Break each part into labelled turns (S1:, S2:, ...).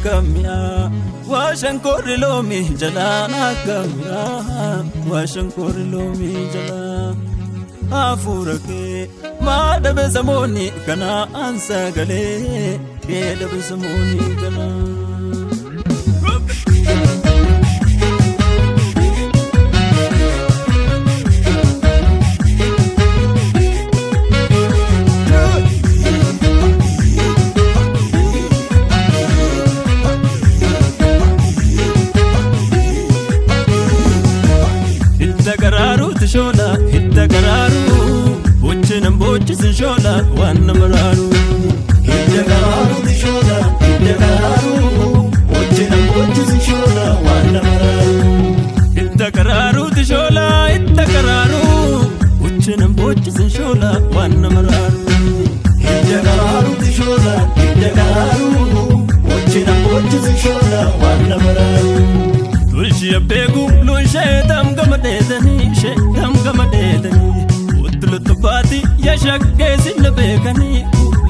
S1: kamya washankor lomi jala kamya washankor lomi jala afurake ma da bezamoni kana ansagale ke da bezamoni kana shola hitta gararu bochenam bochis shola wanna mararu hitta gararu shola hitta gararu bochenam bochis shola wanna mararu hitta gararu shola hitta gararu bochenam bochis shola wanna mararu hitta gararu shola hitta gararu bochenam bochis shola wanna mararu tulshi abegu lun shaytam gamadedani shaytam gamadedani utlut bati ya shakke sin bekani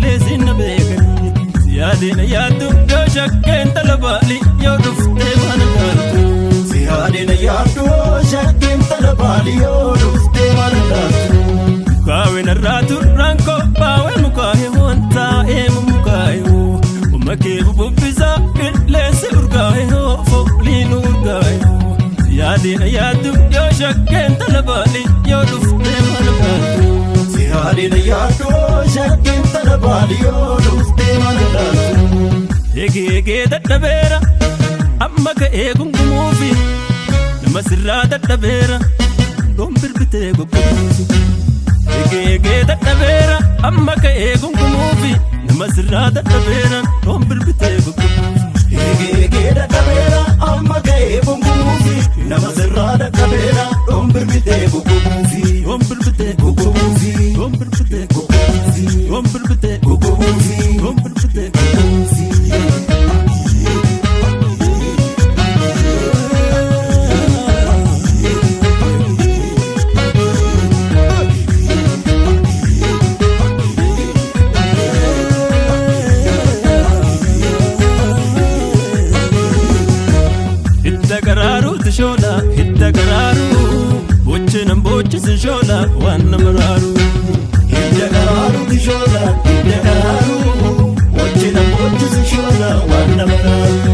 S1: lesin bekani ziyadina yadu do shakke talabali yo dufte manatu ziyadina yadu shakke talabali yo dufte manatu kawena ratu ranko bawe mukahe honta mukayo umake bubbiza lesi urgahe ho folinu urgayo ziyadina yadu yo shakke talabali yo dufte manatu ziyadina yadu shakke talabali yo dufte manatu ege dadabera amma ka egungumufi namasirra dadabera dombirbite gogumufi ege dadabera amma ka egungumufi namasirra dadabera dombirbite gogumufi ege dadabera amma ka egungumufi namasirra dadabera dombirbite gogumufi dombirbite gogumufi dombirbite gogumufi dombirbite gogumufi dombirbite gogumufi shola hitta gararu bochenam bochis shola wanna mararu hitta gararu shola hitta gararu bochenam bochis shola wanna mararu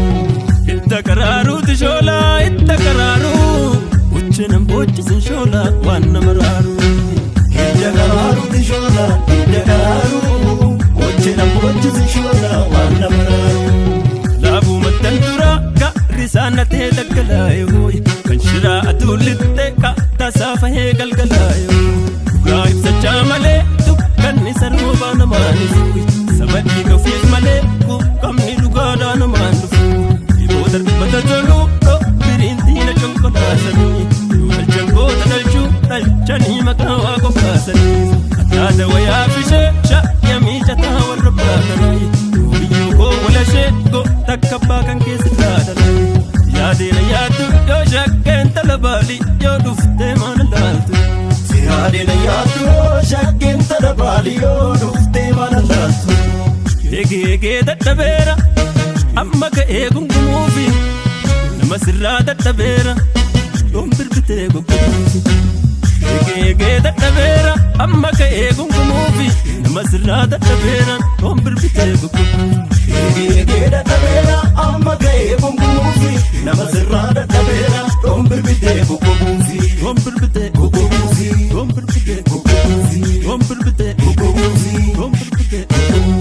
S1: hitta gararu shola hitta gararu bochenam bochis shola wanna mararu hitta gararu shola hitta gararu bochenam bochis shola wanna mararu labu matandura risana te daggalayo kan shira atulitte ka tasafa he galgalayo gaib sacha male dukkan ni sarwa na mani sabadi ko fi male ku kam ni lugada na manu ibodar batatulu to birinti na chonko tasani yul chango tanalchu talchani makawa ko pasani atada waya fishe sha yami chata war rabbani yo ko wala she ko takabba kan kesada ziyadina yadu yo shakke talabali yo dufte manalatu ziyadina yadu shakke talabali yo dufte manalatu ege dadabera amma ka egungumufi namasirra dadabera dombirbite gogumufi ege dadabera amma ka egungumufi namasirra dadabera dombirbite gogumufi ege dadabera amma ka egungumufi namasirra dadabera dombirbite gogumufi dombirbite gogumufi dombirbite gogumufi dombirbite gogumufi dombirbite gogumufi